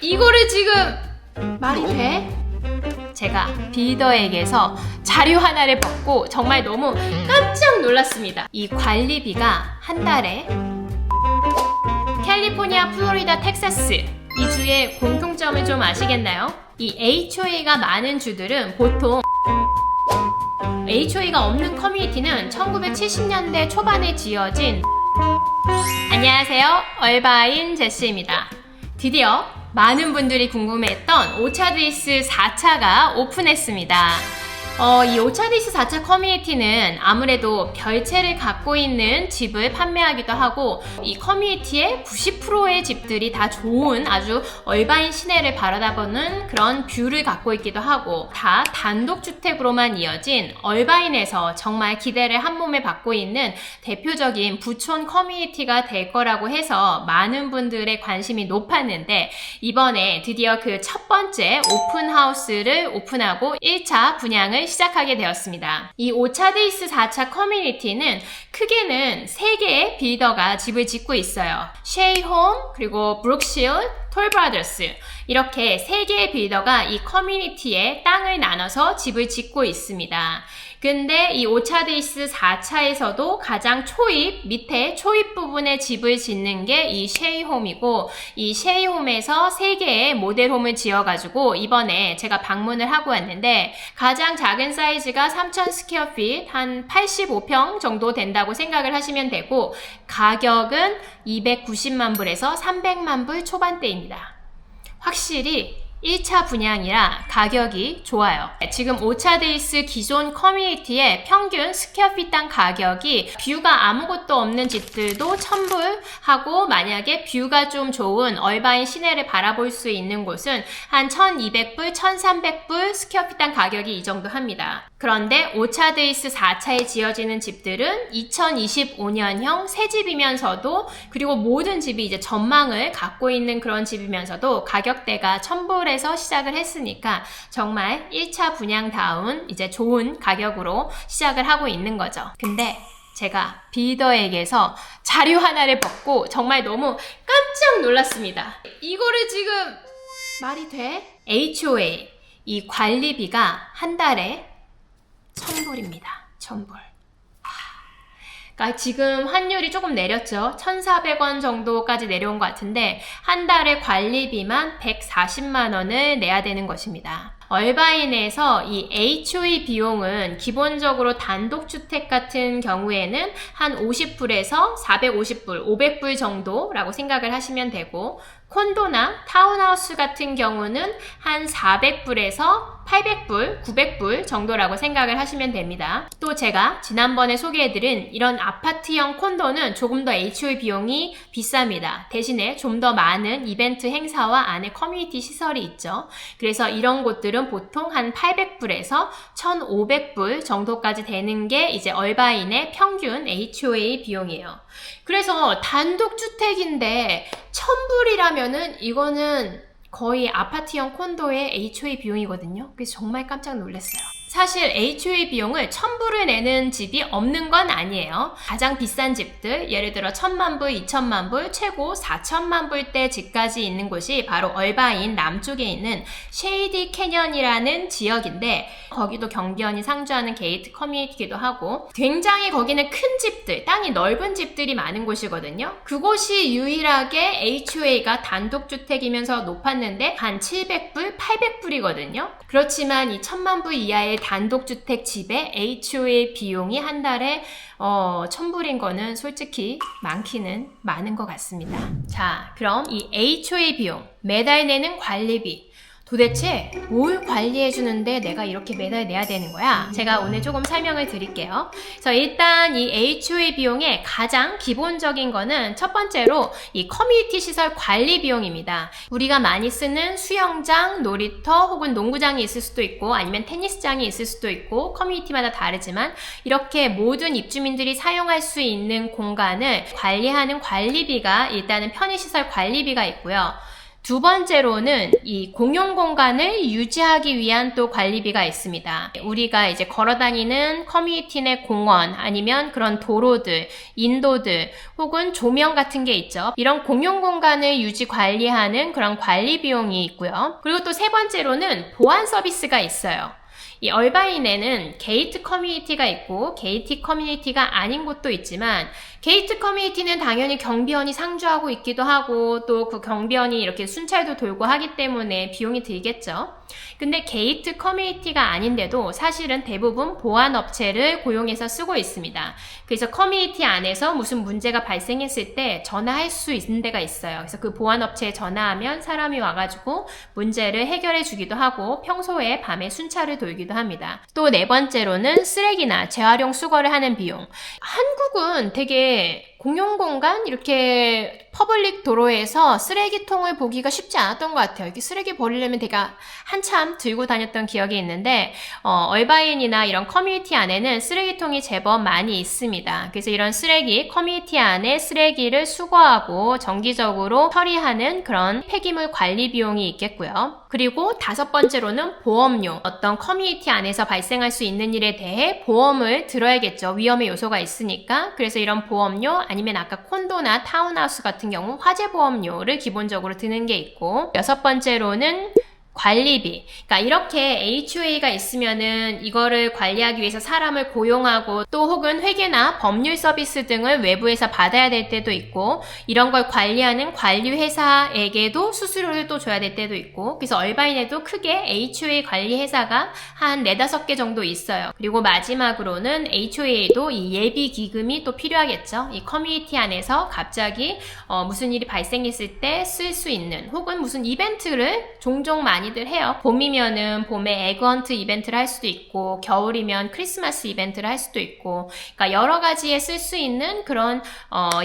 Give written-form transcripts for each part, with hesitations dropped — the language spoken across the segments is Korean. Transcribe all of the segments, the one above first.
이거를 지금 말이 돼? 제가 빌더에게서 자료 하나를 받고 정말 너무 깜짝 놀랐습니다. 이 관리비가 한 달에 캘리포니아, 플로리다, 텍사스 이 주의 공통점을 좀 아시겠나요? 이 HOA가 많은 주들은 보통 HOA가 없는 커뮤니티는 1970년대 초반에 지어진 안녕하세요. 얼바인 제시입니다. 드디어 많은 분들이 궁금해했던 오차데이스 4차가 오픈했습니다. 이 오차데이스 4차 커뮤니티는 아무래도 별채를 갖고 있는 집을 판매하기도 하고 이 커뮤니티의 90%의 집들이 다 좋은 아주 얼바인 시내를 바라다보는 그런 뷰를 갖고 있기도 하고 다 단독주택으로만 이어진 얼바인에서 정말 기대를 한 몸에 받고 있는 대표적인 부촌 커뮤니티가 될 거라고 해서 많은 분들의 관심이 높았는데 이번에 드디어 그 첫 번째 오픈하우스를 오픈하고 1차 분양을 시작하게 되었습니다. 이 오차데이스 4차 커뮤니티는 크게는 3개의 빌더가 집을 짓고 있어요. 쉐이홈, 그리고 브룩실드, 톨브라더스 이렇게 3개의 빌더가 이 커뮤니티에 땅을 나눠서 집을 짓고 있습니다. 근데 이 오차데이스 4차에서도 가장 초입, 밑에 초입 부분에 집을 짓는 게 이 쉐이홈이고 이 쉐이홈에서 3개의 모델홈을 지어가지고 이번에 제가 방문을 하고 왔는데 가장 작은 사이즈가 3,000 스퀘어핏, 한 85평 정도 된다고 생각을 하시면 되고 가격은 290만 불에서 300만 불 초반대입니다. 확실히 1차 분양이라 가격이 좋아요. 지금 오차데이스 기존 커뮤니티의 평균 스퀘어핏당 가격이 뷰가 아무것도 없는 집들도 1,000불 하고 만약에 뷰가 좀 좋은 얼바인 시내를 바라볼 수 있는 곳은 한 1,200불, 1,300불 스퀘어핏당 가격이 이 정도 합니다. 그런데 오차데이스 4차에 지어지는 집들은 2025년형 새 집이면서도 그리고 모든 집이 이제 전망을 갖고 있는 그런 집이면서도 가격대가 1,000불 에서 시작을 했으니까 정말 1차 분양다운 이제 좋은 가격으로 시작을 하고 있는 거죠. 근데 제가 빌더에게서 자료 하나를 받고 정말 너무 깜짝 놀랐습니다. 이거를 지금 말이 돼? HOA 이 관리비가 한 달에 1,000불입니다. 1,000불. 그러니까 지금 환율이 조금 내렸죠. 1,400원 정도까지 내려온 것 같은데 한 달에 관리비만 140만 원을 내야 되는 것입니다. 얼바인에서 이 HOA 비용은 기본적으로 단독주택 같은 경우에는 한 50불에서 450불, 500불 정도라고 생각을 하시면 되고 콘도나 타운하우스 같은 경우는 한 400불에서 800불, 900불 정도라고 생각을 하시면 됩니다. 또 제가 지난번에 소개해드린 이런 아파트형 콘도는 조금 더 HOA 비용이 비쌉니다. 대신에 좀 더 많은 이벤트 행사와 안에 커뮤니티 시설이 있죠. 그래서 이런 곳들은 보통 한 800불에서 1,500불 정도까지 되는 게 이제 얼바인의 평균 HOA 비용이에요. 그래서 단독주택인데 1,000불이라면은 이거는 거의 아파트형 콘도의 HOA 비용이거든요. 그래서 정말 깜짝 놀랐어요. 사실 HOA 비용을 1,000불을 내는 집이 없는 건 아니에요. 가장 비싼 집들, 예를 들어 1,000만 불, 2,000만 불, 최고 4,000만 불대 집까지 있는 곳이 바로 얼바인 남쪽에 있는 쉐이디 캐년이라는 지역인데 거기도 경비원이 상주하는 게이트 커뮤니티기도 하고 굉장히 거기는 큰 집들, 땅이 넓은 집들이 많은 곳이거든요. 그곳이 유일하게 HOA가 단독주택이면서 높았는데 한 700불, 800불이거든요. 그렇지만 이 1,000만 불 이하의 단독주택 집의 HOA 비용이 한 달에 1,000불인 거는 솔직히 많기는 많은 것 같습니다. 자, 그럼 이 HOA 비용, 매달 내는 관리비 도대체 뭘 관리해주는데 내가 이렇게 매달 내야 되는 거야? 제가 오늘 조금 설명을 드릴게요. 그래서 일단 이 HOA 비용의 가장 기본적인 거는 첫 번째로 이 커뮤니티 시설 관리 비용입니다. 우리가 많이 쓰는 수영장, 놀이터 혹은 농구장이 있을 수도 있고 아니면 테니스장이 있을 수도 있고 커뮤니티마다 다르지만 이렇게 모든 입주민들이 사용할 수 있는 공간을 관리하는 관리비가 일단은 편의시설 관리비가 있고요. 두 번째로는 이 공용 공간을 유지하기 위한 또 관리비가 있습니다. 우리가 이제 걸어다니는 커뮤니티 내 공원 아니면 그런 도로들, 인도들 혹은 조명 같은 게 있죠. 이런 공용 공간을 유지 관리하는 그런 관리 비용이 있고요. 그리고 또 세 번째로는 보안 서비스가 있어요. 이 얼바인에는 게이트 커뮤니티가 있고 게이트 커뮤니티가 아닌 곳도 있지만 게이트 커뮤니티는 당연히 경비원이 상주하고 있기도 하고 또 그 경비원이 이렇게 순찰도 돌고 하기 때문에 비용이 들겠죠. 근데 게이트 커뮤니티가 아닌데도 사실은 대부분 보안 업체를 고용해서 쓰고 있습니다. 그래서 커뮤니티 안에서 무슨 문제가 발생했을 때 전화할 수 있는 데가 있어요. 그래서 그 보안 업체에 전화하면 사람이 와가지고 문제를 해결해 주기도 하고 평소에 밤에 순찰을 돌기도 합니다. 또 네 번째로는 쓰레기나 재활용 수거를 하는 비용. 한국은 되게 공용 공간 이렇게 퍼블릭 도로에서 쓰레기통을 보기가 쉽지 않았던 것 같아요. 이렇게 쓰레기 버리려면 내가 한참 들고 다녔던 기억이 있는데 얼바인이나 이런 커뮤니티 안에는 쓰레기통이 제법 많이 있습니다. 그래서 이런 쓰레기 커뮤니티 안에 쓰레기를 수거하고 정기적으로 처리하는 그런 폐기물 관리 비용이 있겠고요. 그리고 다섯 번째로는 보험료. 어떤 커뮤니티 안에서 발생할 수 있는 일에 대해 보험을 들어야겠죠. 위험의 요소가 있으니까. 그래서 이런 보험료 아니면 아까 콘도나 타운하우스 같은 경우 화재보험료를 기본적으로 드는 게 있고 여섯 번째로는 관리비. 그러니까 이렇게 HOA가 있으면은 이거를 관리하기 위해서 사람을 고용하고 또 혹은 회계나 법률 서비스 등을 외부에서 받아야 될 때도 있고 이런 걸 관리하는 관리회사에게도 수수료를 또 줘야 될 때도 있고 그래서 얼바인에도 크게 HOA 관리회사가 한 4-5개 정도 있어요. 그리고 마지막으로는 HOA에도 이 예비 기금이 또 필요하겠죠. 이 커뮤니티 안에서 갑자기 무슨 일이 발생했을 때 쓸 수 있는 혹은 무슨 이벤트를 종종 많이들 해요. 봄이면은 봄에 에그헌트 이벤트를 할 수도 있고 겨울이면 크리스마스 이벤트를 할 수도 있고 그러니까 여러 가지에 쓸 수 있는 그런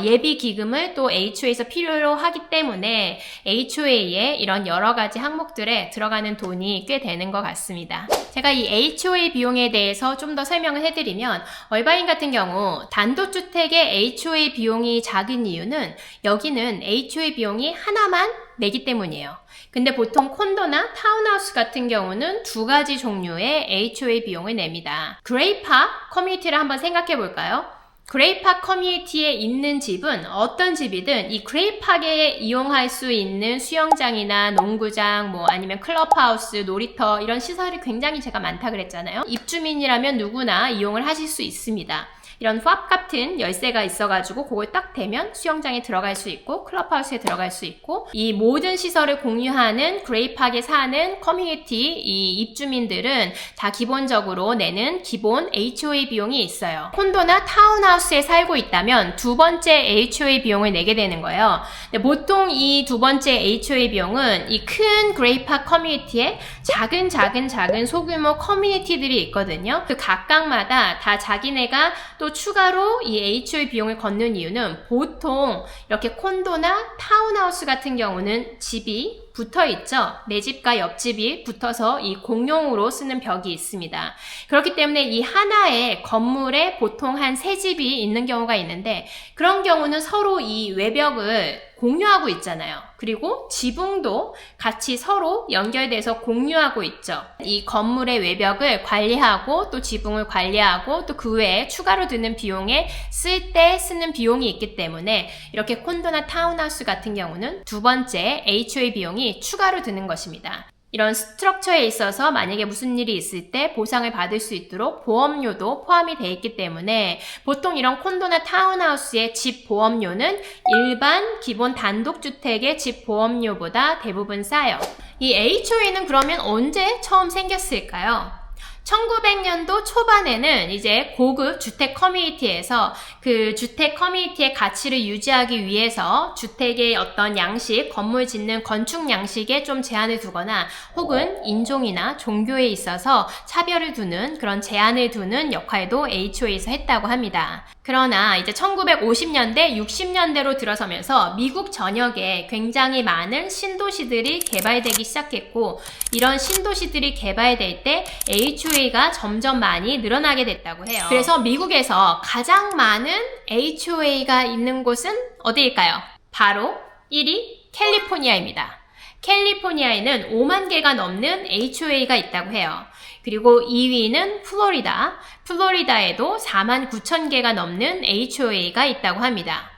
예비 기금을 또 HOA에서 필요로 하기 때문에 HOA에 이런 여러 가지 항목들에 들어가는 돈이 꽤 되는 것 같습니다. 제가 이 HOA 비용에 대해서 좀 더 설명을 해드리면 얼바인 같은 경우 단독주택의 HOA 비용이 작은 이유는 여기는 HOA 비용이 하나만 내기 때문이에요. 근데 보통 콘도나 타운하우스 같은 경우는 두 가지 종류의 HOA 비용을 냅니다. 그레이파크 커뮤니티를 한번 생각해 볼까요? 그레이파크 커뮤니티에 있는 집은 어떤 집이든 이 그레이파크에 이용할 수 있는 수영장이나 농구장 뭐 아니면 클럽하우스, 놀이터 이런 시설이 굉장히 제가 많다 그랬잖아요. 입주민이라면 누구나 이용을 하실 수 있습니다. 이런 팝 같은 열쇠가 있어가지고 그걸 딱 대면 수영장에 들어갈 수 있고 클럽하우스에 들어갈 수 있고 이 모든 시설을 공유하는 그레이파크에 사는 커뮤니티 이 입주민들은 다 기본적으로 내는 기본 HOA 비용이 있어요. 콘도나 타운하우스에 살고 있다면 두 번째 HOA 비용을 내게 되는 거예요. 근데 보통 이 두 번째 HOA 비용은 이 큰 그레이파크 커뮤니티에 작은 소규모 커뮤니티들이 있거든요. 그 각각마다 다 자기네가 또 추가로 이 HOA 비용을 걷는 이유는 보통 이렇게 콘도나 타운하우스 같은 경우는 집이 붙어 있죠. 내 집과 옆집이 붙어서 이 공용으로 쓰는 벽이 있습니다. 그렇기 때문에 이 하나의 건물에 보통 한 3집이 있는 경우가 있는데 그런 경우는 서로 이 외벽을 공유하고 있잖아요. 그리고 지붕도 같이 서로 연결돼서 공유하고 있죠. 이 건물의 외벽을 관리하고 또 지붕을 관리하고 또 그 외에 추가로 드는 비용에 쓸 때 쓰는 비용이 있기 때문에 이렇게 콘도나 타운하우스 같은 경우는 두 번째 HOA 비용이 추가로 드는 것입니다. 이런 스트럭처에 있어서 만약에 무슨 일이 있을 때 보상을 받을 수 있도록 보험료도 포함이 되어 있기 때문에 보통 이런 콘도나 타운하우스의 집 보험료는 일반 기본 단독주택의 집 보험료보다 대부분 싸요. 이 HOA는 그러면 언제 처음 생겼을까요? 1900년도 초반에는 이제 고급 주택 커뮤니티에서 그 주택 커뮤니티의 가치를 유지하기 위해서 주택의 어떤 양식, 건물 짓는 건축 양식에 좀 제한을 두거나 혹은 인종이나 종교에 있어서 차별을 두는 그런 제한을 두는 역할도 HOA에서 했다고 합니다. 그러나 이제 1950년대, 60년대로 들어서면서 미국 전역에 굉장히 많은 신도시들이 개발되기 시작했고 이런 신도시들이 개발될 때 HOA가 점점 많이 늘어나게 됐다고 해요. 그래서 미국에서 가장 많은 HOA가 있는 곳은 어디일까요? 바로 1위 캘리포니아입니다. 캘리포니아에는 5만 개가 넘는 HOA가 있다고 해요. 그리고 2위는 플로리다. 플로리다에도 4만 9천 개가 넘는 HOA가 있다고 합니다.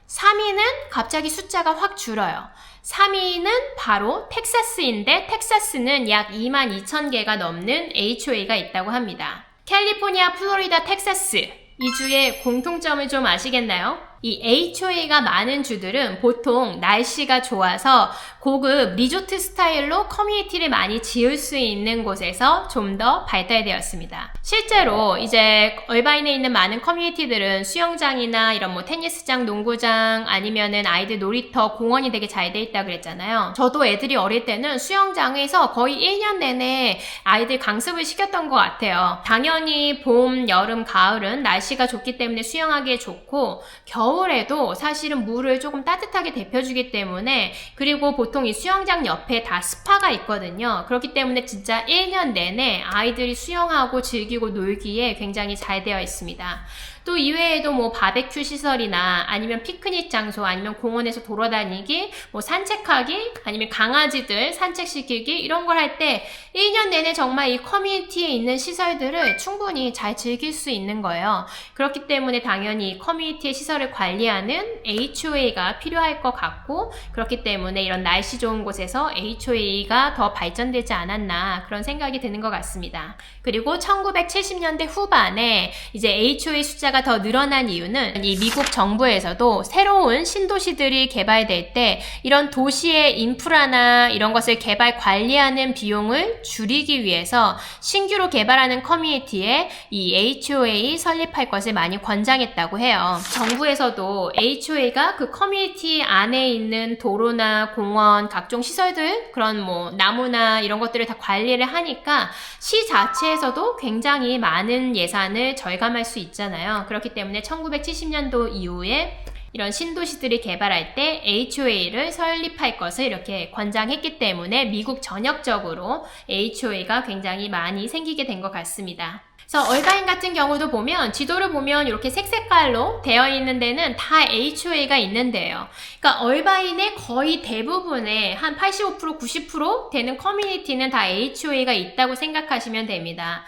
3위는 갑자기 숫자가 확 줄어요. 3위는 바로 텍사스인데 텍사스는 약 2만 2천 개가 넘는 HOA가 있다고 합니다. 캘리포니아, 플로리다, 텍사스 이 주의 공통점을 좀 아시겠나요? 이 HOA가 많은 주들은 보통 날씨가 좋아서 고급 리조트 스타일로 커뮤니티를 많이 지을 수 있는 곳에서 좀 더 발달되었습니다. 실제로 이제 얼바인에 있는 많은 커뮤니티들은 수영장이나 이런 뭐 테니스장, 농구장 아니면은 아이들 놀이터, 공원이 되게 잘 돼 있다고 그랬잖아요. 저도 애들이 어릴 때는 수영장에서 거의 1년 내내 아이들 강습을 시켰던 것 같아요. 당연히 봄, 여름, 가을은 날씨가 좋기 때문에 수영하기에 좋고 겨울에도 사실은 물을 조금 따뜻하게 데펴주기 때문에 그리고 보통 이 수영장 옆에 다 스파가 있거든요. 그렇기 때문에 진짜 1년 내내 아이들이 수영하고 즐기고 놀기에 굉장히 잘 되어 있습니다. 또 이외에도 뭐 바베큐 시설이나 아니면 피크닉 장소 아니면 공원에서 돌아다니기 뭐 산책하기 아니면 강아지들 산책시키기 이런 걸 할 때 1년 내내 정말 이 커뮤니티에 있는 시설들을 충분히 잘 즐길 수 있는 거예요. 그렇기 때문에 당연히 커뮤니티의 시설을 관리하는 HOA가 필요할 것 같고 그렇기 때문에 이런 날씨 좋은 곳에서 HOA가 더 발전되지 않았나 그런 생각이 드는 것 같습니다. 그리고 1970년대 후반에 이제 HOA 숫자가 더 늘어난 이유는 이 미국 정부에서도 새로운 신도시들이 개발될 때 이런 도시의 인프라나 이런 것을 개발 관리하는 비용을 줄이기 위해서 신규로 개발하는 커뮤니티에 이 HOA 설립할 것을 많이 권장했다고 해요. 정부에서도 HOA가 그 커뮤니티 안에 있는 도로나 공원, 각종 시설들, 그런 뭐 나무나 이런 것들을 다 관리를 하니까 시 자체에서도 굉장히 많은 예산을 절감할 수 있잖아요. 그렇기 때문에 1970년도 이후에 이런 신도시들이 개발할 때 HOA를 설립할 것을 이렇게 권장했기 때문에 미국 전역적으로 HOA가 굉장히 많이 생기게 된 것 같습니다. 그래서 얼바인 같은 경우도 보면 지도를 보면 이렇게 색색깔로 되어 있는 데는 다 HOA가 있는데요. 그러니까 얼바인의 거의 대부분의 한 85%, 90% 되는 커뮤니티는 다 HOA가 있다고 생각하시면 됩니다.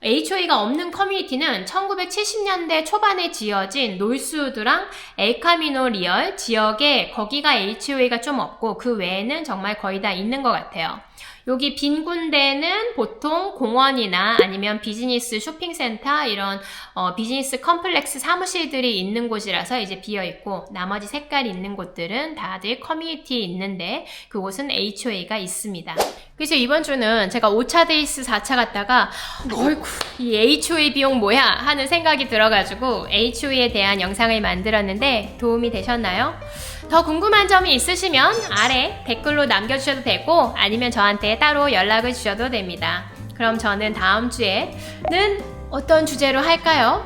HOA가 없는 커뮤니티는 1970년대 초반에 지어진 놀스우드랑 엘카미노 리얼 지역에 거기가 HOA가 좀 없고 그 외에는 정말 거의 다 있는 것 같아요. 여기 빈 군데는 보통 공원이나 아니면 비즈니스 쇼핑센터 이런 비즈니스 컴플렉스 사무실들이 있는 곳이라서 이제 비어있고 나머지 색깔이 있는 곳들은 다들 커뮤니티에 있는데 그곳은 HOA가 있습니다. 그래서 이번 주는 제가 5차 데이스 4차 갔다가 어이구 이 HOA 비용 뭐야 하는 생각이 들어가지고 HOA에 대한 영상을 만들었는데 도움이 되셨나요? 더 궁금한 점이 있으시면 아래 댓글로 남겨주셔도 되고 아니면 저한테 따로 연락을 주셔도 됩니다. 그럼 저는 다음 주에는 어떤 주제로 할까요?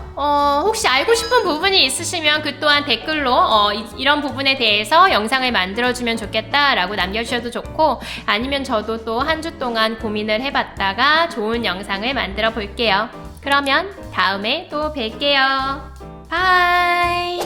혹시 알고 싶은 부분이 있으시면 그 또한 댓글로 이런 부분에 대해서 영상을 만들어주면 좋겠다라고 남겨주셔도 좋고 아니면 저도 또 한 주 동안 고민을 해봤다가 좋은 영상을 만들어 볼게요. 그러면 다음에 또 뵐게요. 바이!